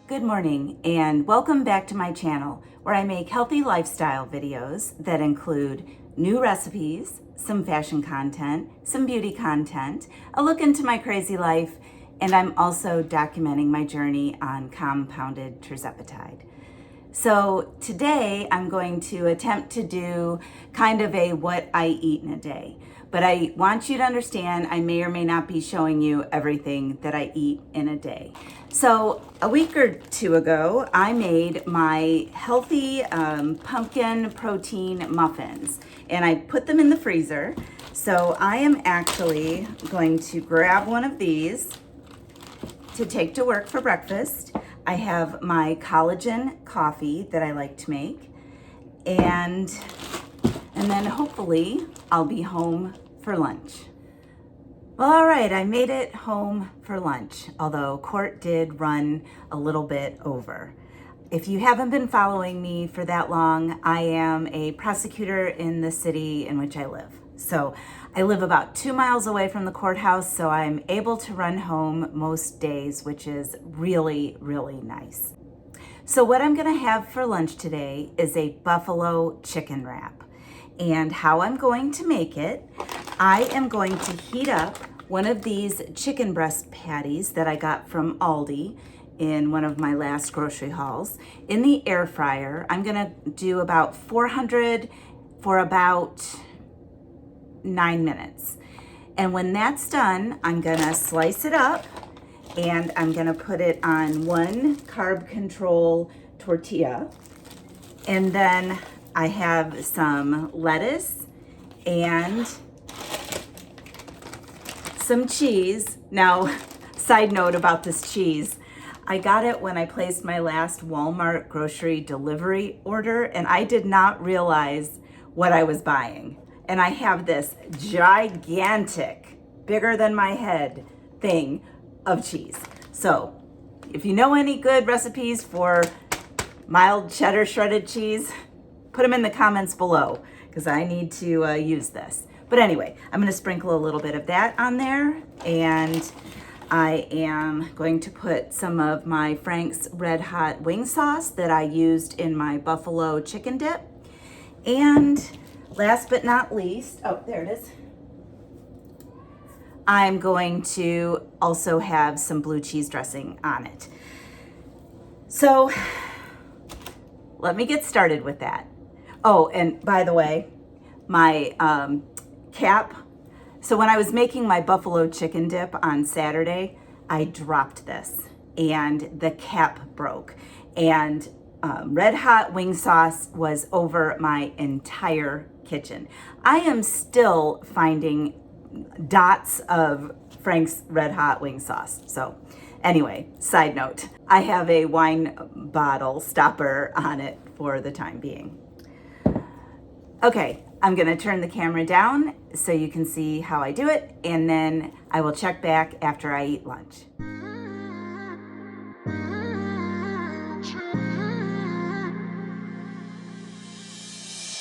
Good morning and welcome back to my channel where I make healthy lifestyle videos that include new recipes, some fashion content, some beauty content, a look into my crazy life, and I'm also documenting my journey on compounded Tirzepatide. So today I'm going to attempt to do kind of a what I eat in a day. But I want you to understand I may or may not be showing you everything that I eat in a day. So a week or two ago, I made my healthy pumpkin protein muffins and I put them in the freezer. So I am actually going to grab one of these to take to work for breakfast. I have my collagen coffee that I like to make, and then hopefully I'll be home for lunch. Well, all right, I made it home for lunch, although court did run a little bit over. If you haven't been following me for that long, I am a prosecutor in the city in which I live. So I live about 2 miles away from the courthouse, so I'm able to run home most days, which is really, really nice. So what I'm gonna have for lunch today is a buffalo chicken wrap. And how I'm going to make it, I am going to heat up one of these chicken breast patties that I got from Aldi in one of my last grocery hauls in the air fryer. I'm gonna do about 400 for about 9 minutes. And when that's done, I'm gonna slice it up and I'm gonna put it on one carb control tortilla. And then I have some lettuce and some cheese. Now, side note about this cheese, I got it when I placed my last Walmart grocery delivery order and I did not realize what I was buying. And I have this gigantic, bigger than my head thing of cheese. So if you know any good recipes for mild cheddar shredded cheese, put them in the comments below because I need to use this. But anyway, I'm gonna sprinkle a little bit of that on there, and I am going to put some of my Frank's Red Hot wing sauce that I used in my buffalo chicken dip. And last but not least, oh, there it is. I'm going to also have some blue cheese dressing on it. So let me get started with that. Oh, and by the way, my cap. So when I was making my buffalo chicken dip on Saturday, I dropped this and the cap broke. And Red Hot wing sauce was over my entire kitchen. I am still finding dots of Frank's Red Hot wing sauce. So anyway, side note, I have a wine bottle stopper on it for the time being. Okay, I'm gonna turn the camera down so you can see how I do it, and then I will check back after I eat lunch.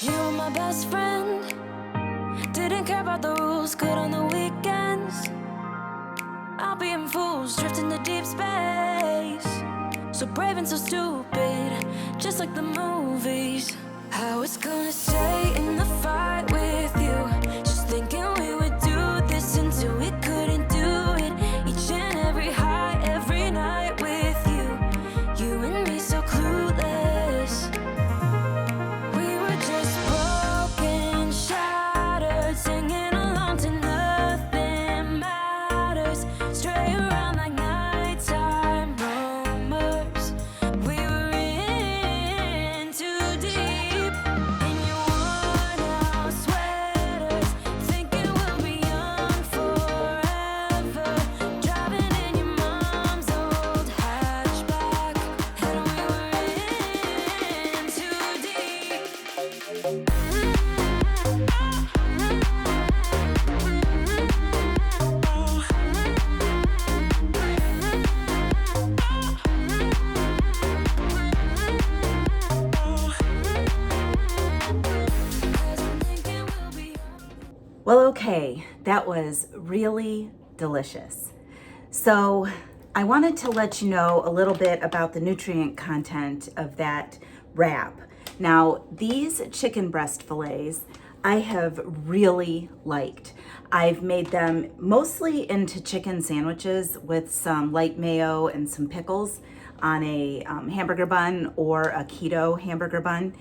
You were my best friend, didn't care about the rules, good on the weekends. I'll be in fools, drifting to deep space. So brave and so stupid, just like the movies. I was gonna stay in the fight with you, just thinking we would do this until we couldn't do it. Each and every high, every night with you, you and me so clueless. We were just broken, shattered, singing along to nothing matters. Stray around like nighttime rumors. We were in too deep. In your worn-out sweaters, thinking we'll be young forever. Driving in your mom's old hatchback, and we were in too deep. Well, okay, that was really delicious. So I wanted to let you know a little bit about the nutrient content of that wrap. Now, these chicken breast fillets I have really liked. I've made them mostly into chicken sandwiches with some light mayo and some pickles on a hamburger bun or a keto hamburger bun.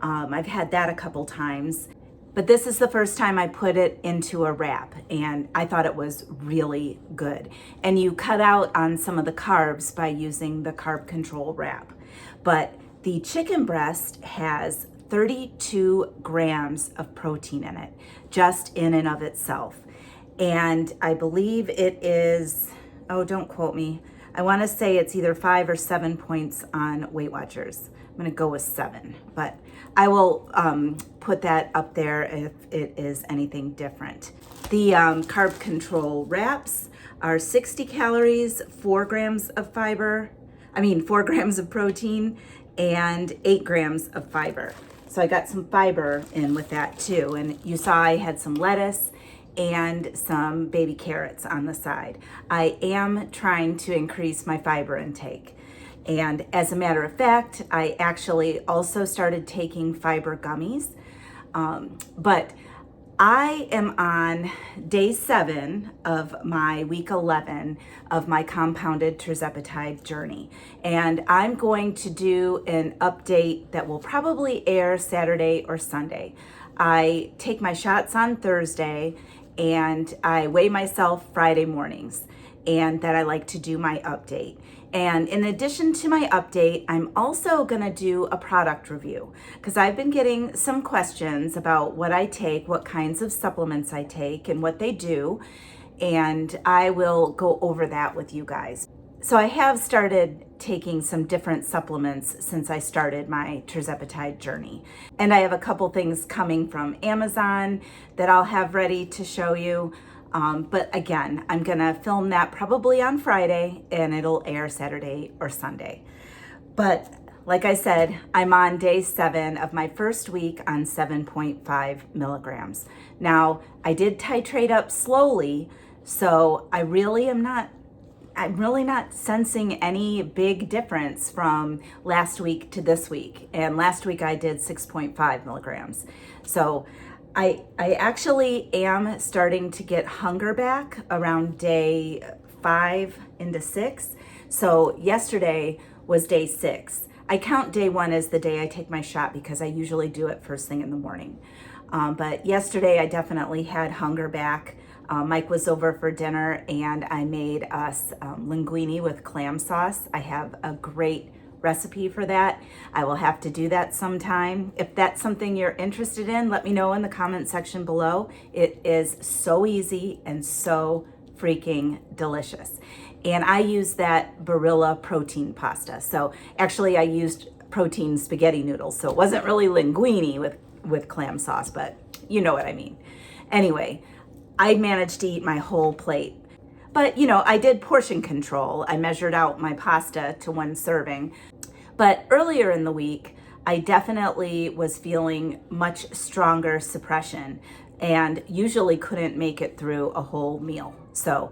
I've had that a couple times, but this is the first time I put it into a wrap, and I thought it was really good. And you cut out on some of the carbs by using the carb control wrap. But the chicken breast has 32 grams of protein in it, just in and of itself. And I believe it is, oh, don't quote me. I want to say it's either 5 or 7 points on Weight Watchers. I'm going to go with 7, but I will put that up there if it is anything different. The carb control wraps are 60 calories, 4 grams of 4 grams of protein, and 8 grams of fiber. So I got some fiber in with that too. And you saw I had some lettuce and some baby carrots on the side. I am trying to increase my fiber intake. And as a matter of fact, I actually also started taking fiber gummies. But I am on day 7 of my week 11 of my compounded Tirzepatide journey. And I'm going to do an update that will probably air Saturday or Sunday. I take my shots on Thursday and I weigh myself Friday mornings, and that I like to do my update. And in addition to my update, I'm also gonna do a product review because I've been getting some questions about what I take, what kinds of supplements I take, and what they do. And I will go over that with you guys. So I have started taking some different supplements since I started my Tirzepatide journey. And I have a couple things coming from Amazon that I'll have ready to show you. But again, I'm gonna film that probably on Friday and it'll air Saturday or Sunday. But like I said, I'm on day 7 of my first week on 7.5 milligrams. Now, I did titrate up slowly, so I'm really not sensing any big difference from last week to this week. And last week I did 6.5 milligrams. So I actually am starting to get hunger back around day 5 into 6. So yesterday was day 6. I count day 1 as the day I take my shot because I usually do it first thing in the morning. But yesterday I definitely had hunger back. Mike was over for dinner and I made us linguine with clam sauce. I have a great recipe for that. I will have to do that sometime. If that's something you're interested in, let me know in the comment section below. It is so easy and so freaking delicious. And I use that Barilla protein pasta. So actually I used protein spaghetti noodles. So it wasn't really linguine with clam sauce, but you know what I mean. Anyway, I managed to eat my whole plate. But I did portion control. I measured out my pasta to 1 serving. But earlier in the week, I definitely was feeling much stronger suppression and usually couldn't make it through a whole meal. So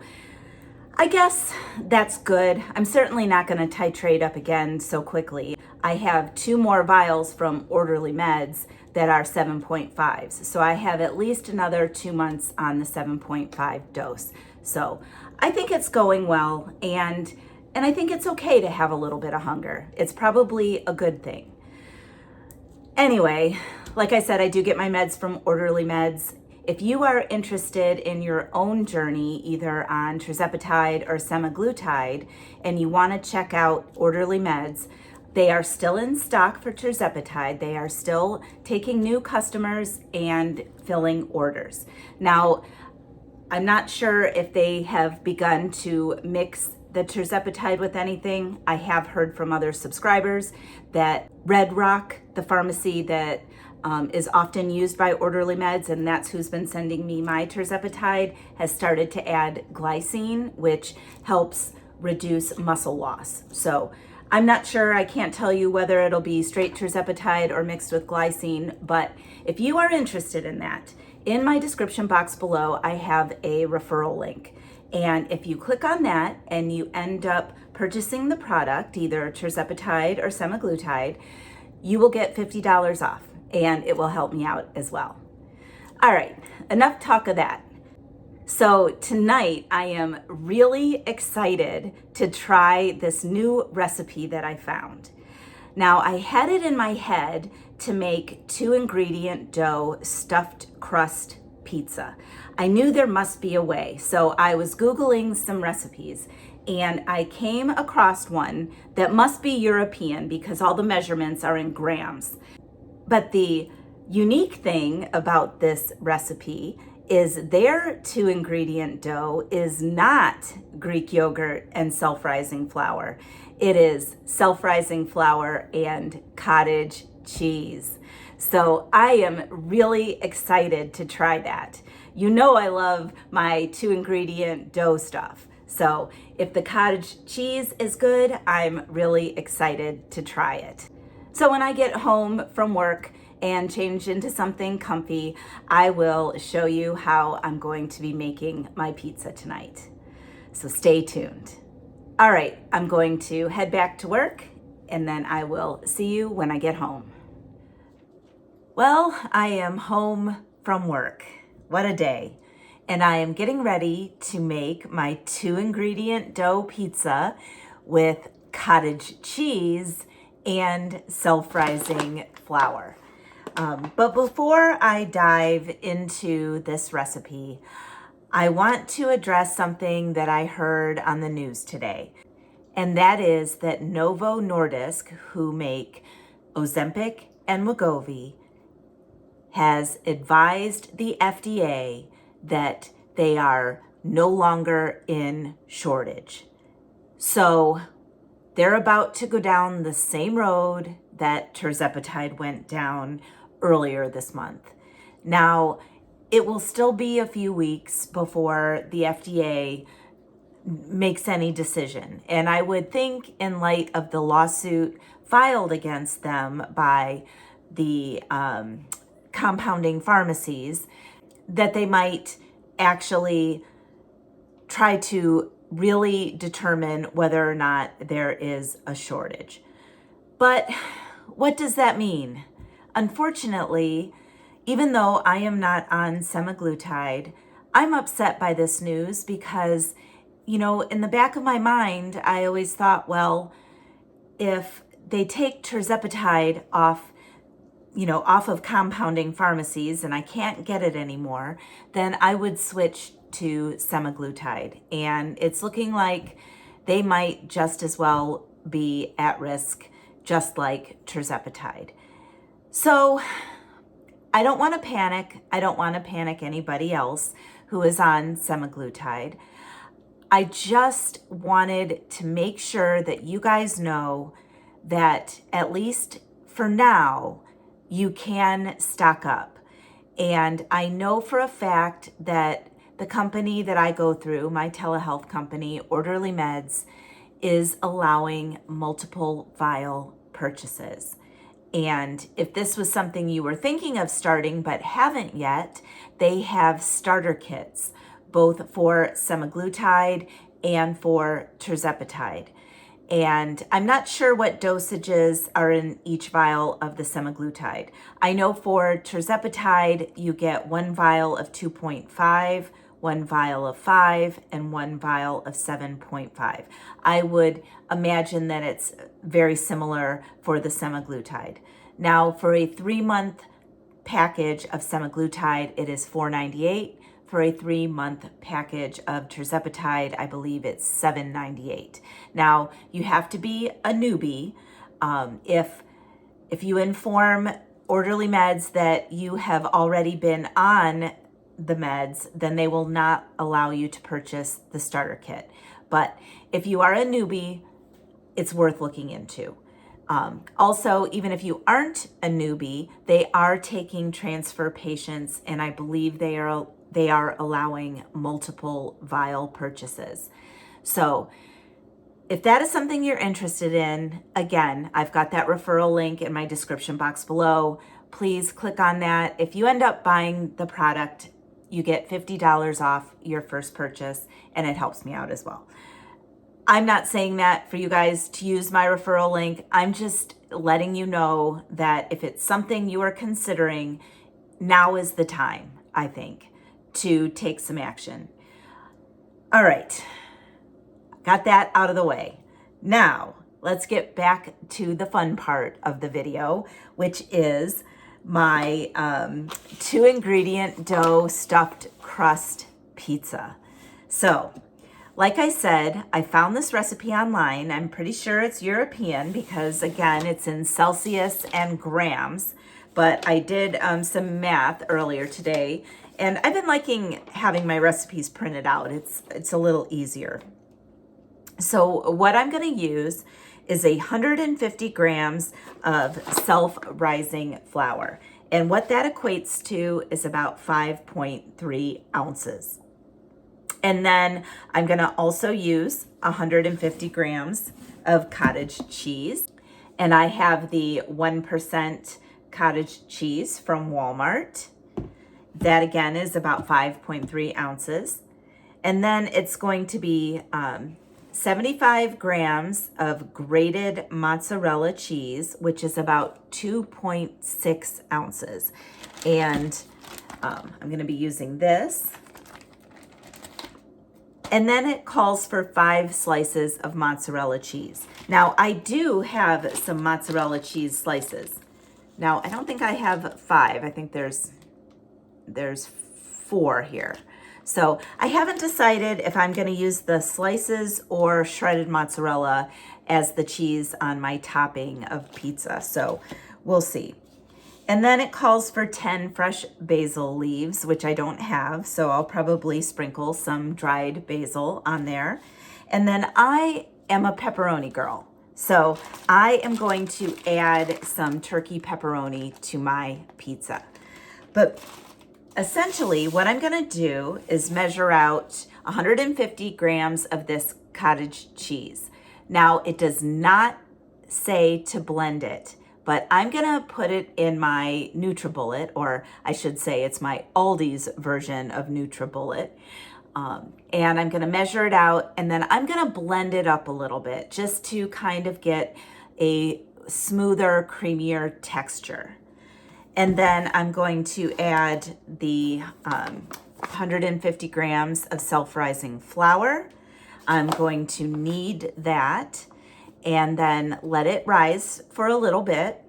I guess that's good. I'm certainly not going to titrate up again so quickly. I have 2 more vials from Orderly Meds that are 7.5s. So I have at least another 2 months on the 7.5 dose. So I think it's going well, and I think it's okay to have a little bit of hunger. It's probably a good thing. Anyway, like I said, I do get my meds from Orderly Meds. If you are interested in your own journey, either on Tirzepatide or semaglutide, and you want to check out Orderly Meds, they are still in stock for Tirzepatide. They are still taking new customers and filling orders. Now, I'm not sure if they have begun to mix the Tirzepatide with anything. I have heard from other subscribers that Red Rock, the pharmacy that is often used by Orderly Meds, and that's who's been sending me my Tirzepatide, has started to add glycine, which helps reduce muscle loss. So I'm not sure, I can't tell you whether it'll be straight Tirzepatide or mixed with glycine, but if you are interested in that, in my description box below, I have a referral link. And if you click on that and you end up purchasing the product, either Tirzepatide or semaglutide, you will get $50 off, and it will help me out as well. All right, enough talk of that. So tonight I am really excited to try this new recipe that I found. Now, I had it in my head to make 2-ingredient dough stuffed crust pizza. I knew there must be a way, so I was Googling some recipes, and I came across one that must be European because all the measurements are in grams. But the unique thing about this recipe is their 2-ingredient dough is not Greek yogurt and self-rising flour. It is self-rising flour and cottage cheese. So I am really excited to try that. You know I love my 2-ingredient dough stuff. So if the cottage cheese is good, I'm really excited to try it. So when I get home from work and change into something comfy, I will show you how I'm going to be making my pizza tonight. So stay tuned. All right, I'm going to head back to work, and then I will see you when I get home. Well, I am home from work. What a day. And I am getting ready to make my 2-ingredient dough pizza with cottage cheese and self-rising flour. But before I dive into this recipe, I want to address something that I heard on the news today. And that is that Novo Nordisk, who make Ozempic and Wegovy, has advised the FDA that they are no longer in shortage. So they're about to go down the same road that Tirzepatide went down earlier this month. Now, it will still be a few weeks before the FDA makes any decision. And I would think, in light of the lawsuit filed against them by the compounding pharmacies, that they might actually try to really determine whether or not there is a shortage. But what does that mean? Unfortunately, even though I am not on semaglutide, I'm upset by this news because, you know, in the back of my mind, I always thought, well, if they take Tirzepatide off of compounding pharmacies and I can't get it anymore, then I would switch to semaglutide. And it's looking like they might just as well be at risk, just like Tirzepatide. So I don't want to panic. I don't want to panic anybody else who is on semaglutide. I just wanted to make sure that you guys know that at least for now, you can stock up. And I know for a fact that the company that I go through, my telehealth company, Orderly Meds, is allowing multiple vial purchases. And if this was something you were thinking of starting but haven't yet, they have starter kits, both for semaglutide and for Tirzepatide. And I'm not sure what dosages are in each vial of the semaglutide. I know for Tirzepatide, you get 1 vial of 2.5, 1 vial of 5, and 1 vial of 7.5. I would imagine that it's very similar for the semaglutide. Now, for a 3-month package of semaglutide, it is $4.98. For a 3-month package of Tirzepatide, I believe it's $7.98. Now, you have to be a newbie. If you inform Orderly Meds that you have already been on the meds, then they will not allow you to purchase the starter kit. But if you are a newbie, it's worth looking into. Also, even if you aren't a newbie, they are taking transfer patients, and I believe they are allowing multiple vial purchases. So if that is something you're interested in, again, I've got that referral link in my description box below. Please click on that. If you end up buying the product, you get $50 off your first purchase, and it helps me out as well. I'm not saying that for you guys to use my referral link. I'm just letting you know that if it's something you are considering, now is the time, I think, to take some action. All right, got that out of the way. Now, let's get back to the fun part of the video, which is my 2-ingredient dough stuffed crust pizza. So, like I said, I found this recipe online. I'm pretty sure it's European because, again, it's in Celsius and grams. But I did some math earlier today, and I've been liking having my recipes printed out. It's a little easier. So what I'm going to use is 150 grams of self-rising flour. And what that equates to is about 5.3 ounces. And then I'm going to also use 150 grams of cottage cheese. And I have the 1% cottage cheese from Walmart. That again is about 5.3 ounces. And then it's going to be 75 grams of grated mozzarella cheese, which is about 2.6 ounces. And I'm going to be using this. And then it calls for 5 slices of mozzarella cheese. Now, I do have some mozzarella cheese slices. Now, I don't think I have 5. I think there's 4 here. So I haven't decided if I'm going to use the slices or shredded mozzarella as the cheese on my topping of pizza. So we'll see. And then it calls for 10 fresh basil leaves, which I don't have. So I'll probably sprinkle some dried basil on there. And then I am a pepperoni girl. So I am going to add some turkey pepperoni to my pizza. But essentially, what I'm going to do is measure out 150 grams of this cottage cheese. Now, it does not say to blend it, but I'm going to put it in my NutriBullet, or I should say it's my Aldi's version of NutriBullet. And I'm going to measure it out, and then I'm going to blend it up a little bit just to kind of get a smoother, creamier texture. And then I'm going to add the 150 grams of self-rising flour. I'm going to knead that and then let it rise for a little bit.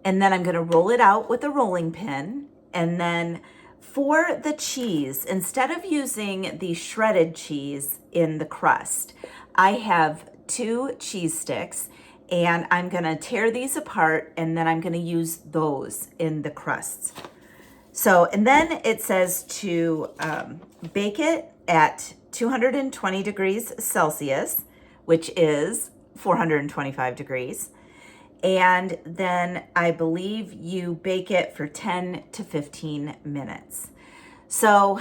And then I'm going to roll it out with a rolling pin. And then for the cheese, instead of using the shredded cheese in the crust, I have 2 cheese sticks. And I'm going to tear these apart, and then I'm going to use those in the crusts. So, and then it says to bake it at 220 degrees Celsius, which is 425 degrees. And then I believe you bake it for 10 to 15 minutes. So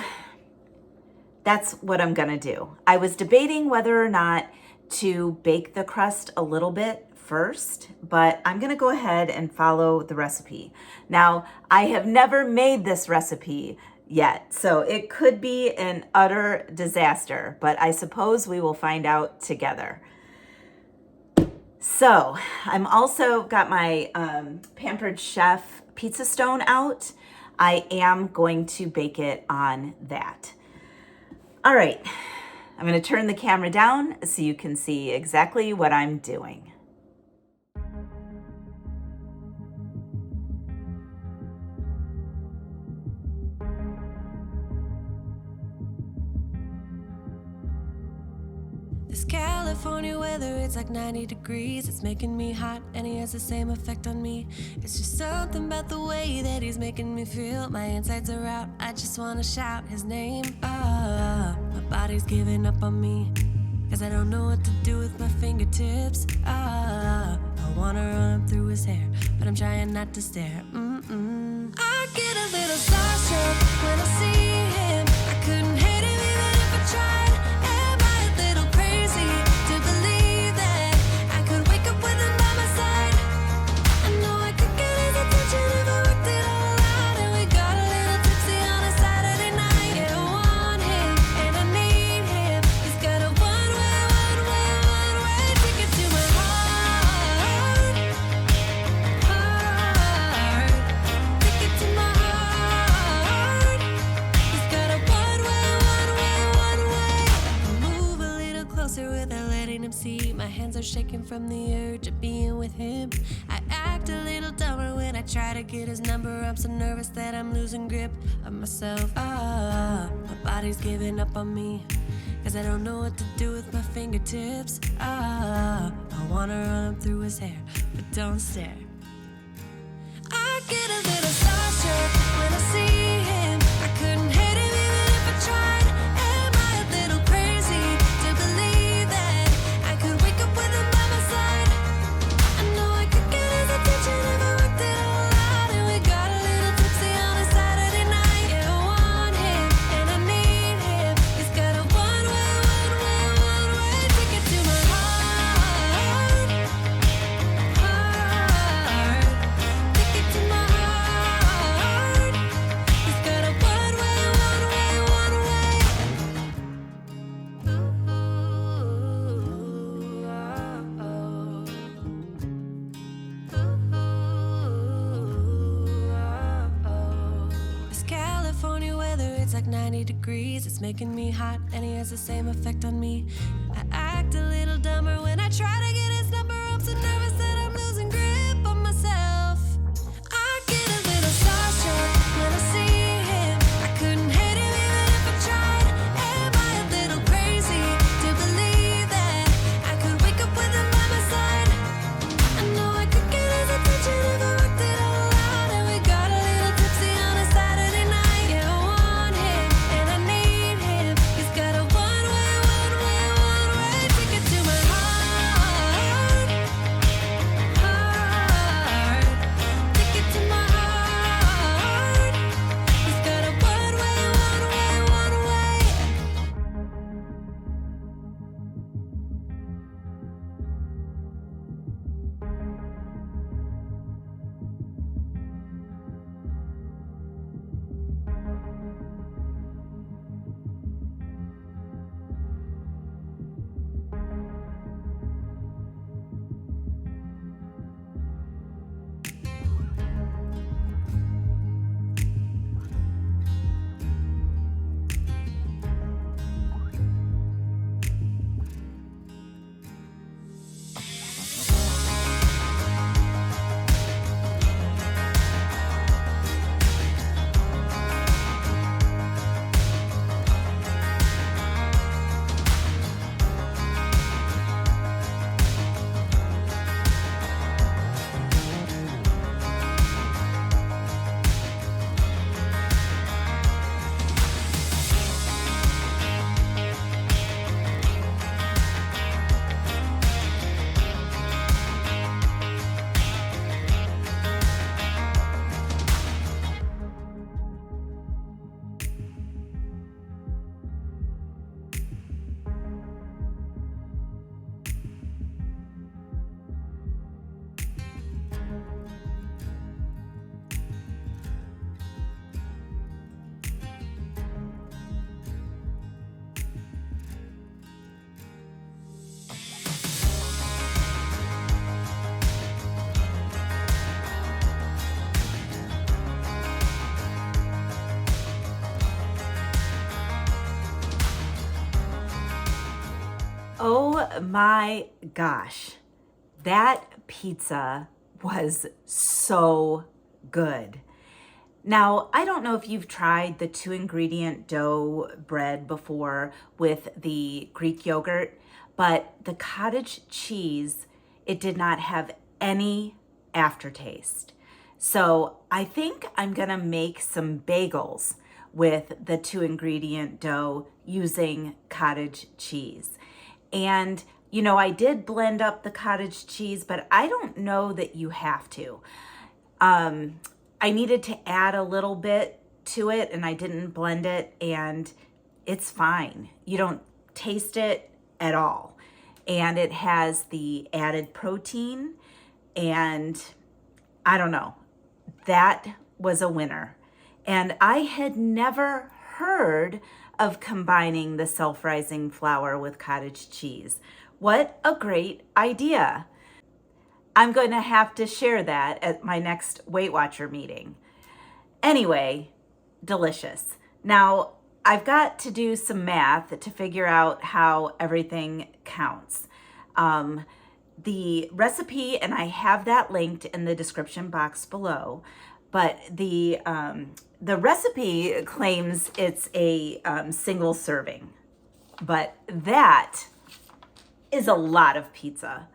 that's what I'm going to do. I was debating whether or not to bake the crust a little bit first, but I'm going to go ahead and follow the recipe. Now, I have never made this recipe yet, so it could be an utter disaster, but I suppose we will find out together. So, I'm also got my Pampered Chef pizza stone out. I am going to bake it on that. All right, I'm going to turn the camera down so you can see exactly what I'm doing. This California weather, it's like 90 degrees. It's making me hot and he has the same effect on me. It's just something about the way that he's making me feel. My insides are out, I just wanna shout his name. My body's giving up on me, cause I don't know what to do with my fingertips. I wanna run up through his hair, but I'm trying not to stare. I get a little starstruck when I see him. I couldn't hate him even if I tried. are shaking from the urge of being with him. I act a little dumber when I try to get his number. I'm so nervous that I'm losing grip of myself. My body's giving up on me, 'cause I don't know what to do with my fingertips. I wanna run up through his hair, but don't stare. I get a little starstruck when I see him. I couldn't hit him even if I tried. Am I a little crazy to believe that I could wake up with him by my side? I know I could get his attention if I worked it all out. And we got a little tipsy on a Saturday night. Yeah, I want him and I need him. He's got a one-way ticket to my heart. Ticket to my heart. He's got a one-way. This California weather, it's like 90 degrees. It's making me hot, and he has the same effect on me. I act a little dumber when I try to get his number. I'm so nervous that I'm losing grip on myself. I get a little starstruck when I see him. I couldn't hit him even if I tried. Am I a little crazy to believe that I could wake up with him by my side? I know I could get his attention if I worked it all out. And we got a little tipsy on a Saturday night. Yeah, I want him and I need him. He's got a one-way ticket to my heart. Ticket to my heart. He's got a one-way. Oh my gosh, that pizza was so good. Now, I don't know if you've tried the 2-ingredient dough bread before with the Greek yogurt, but the cottage cheese, it did not have any aftertaste. So I think I'm gonna make some bagels with the 2-ingredient dough using cottage cheese. And, you know, I did blend up the cottage cheese, but I don't know that you have to. I needed to add a little bit to it and I didn't blend it, and it's fine. You don't taste it at all. And it has the added protein, and I don't know, that was a winner. And I had never heard of combining the self-rising flour with cottage cheese. What a great idea. I'm going to have to share that at my next Weight Watcher meeting. Anyway, delicious. Now, I've got to do some math to figure out how everything counts. The recipe, and I have that linked in the description box below, but the recipe claims it's a single serving, but that is a lot of pizza.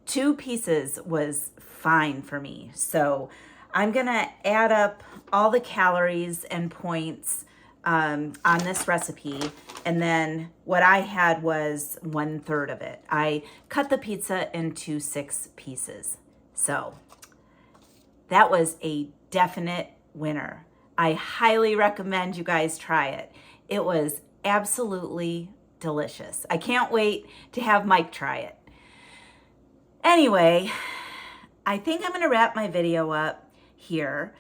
2 pieces was fine for me. So I'm gonna add up all the calories and points on this recipe, and then what I had was 1/3 of it. I cut the pizza into 6 pieces. So that was a definite winner. I highly recommend you guys try it. It was absolutely delicious. I can't wait to have Mike try it. Anyway, I think I'm going to wrap my video up here.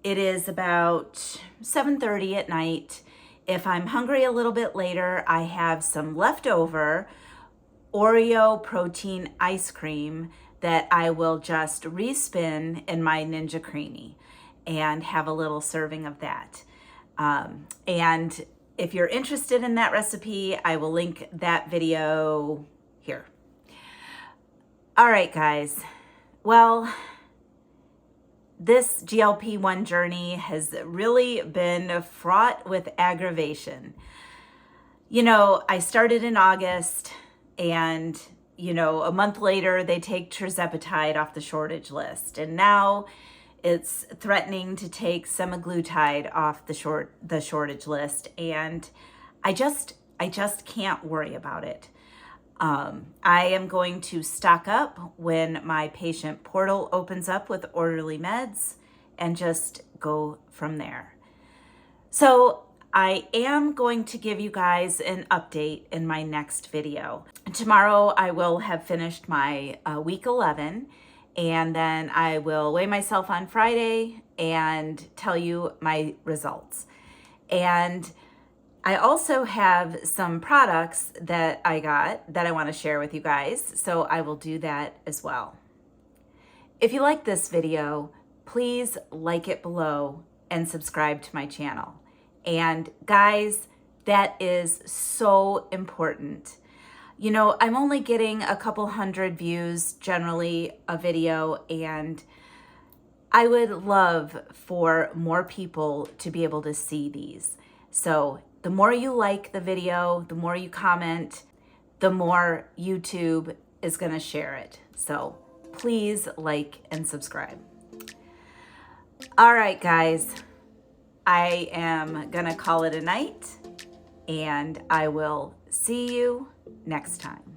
It is about 7:30 at night. If I'm hungry a little bit later, I have some leftover Oreo protein ice cream that I will just respin in my Ninja Creamy and have a little serving of that. And if you're interested in that recipe, I will link that video here. All right, guys. Well, this GLP-1 journey has really been fraught with aggravation. You know, I started in August, and, you know, a month later, they take Tirzepatide off the shortage list. And now it's threatening to take semaglutide off the shortage list. And I just can't worry about it. I am going to stock up when my patient portal opens up with orderly meds and just go from there. So I am going to give you guys an update in my next video. Tomorrow I will have finished my week 11, and then I will weigh myself on Friday and tell you my results. And I also have some products that I got that I want to share with you guys, so I will do that as well. If you like this video, please like it below and subscribe to my channel. And guys, that is so important. You know, I'm only getting a couple hundred views generally a video, and I would love for more people to be able to see these. So the more you like the video, the more you comment, the more YouTube is going to share it. So please like and subscribe. All right, guys, I am going to call it a night, and I will see you next time.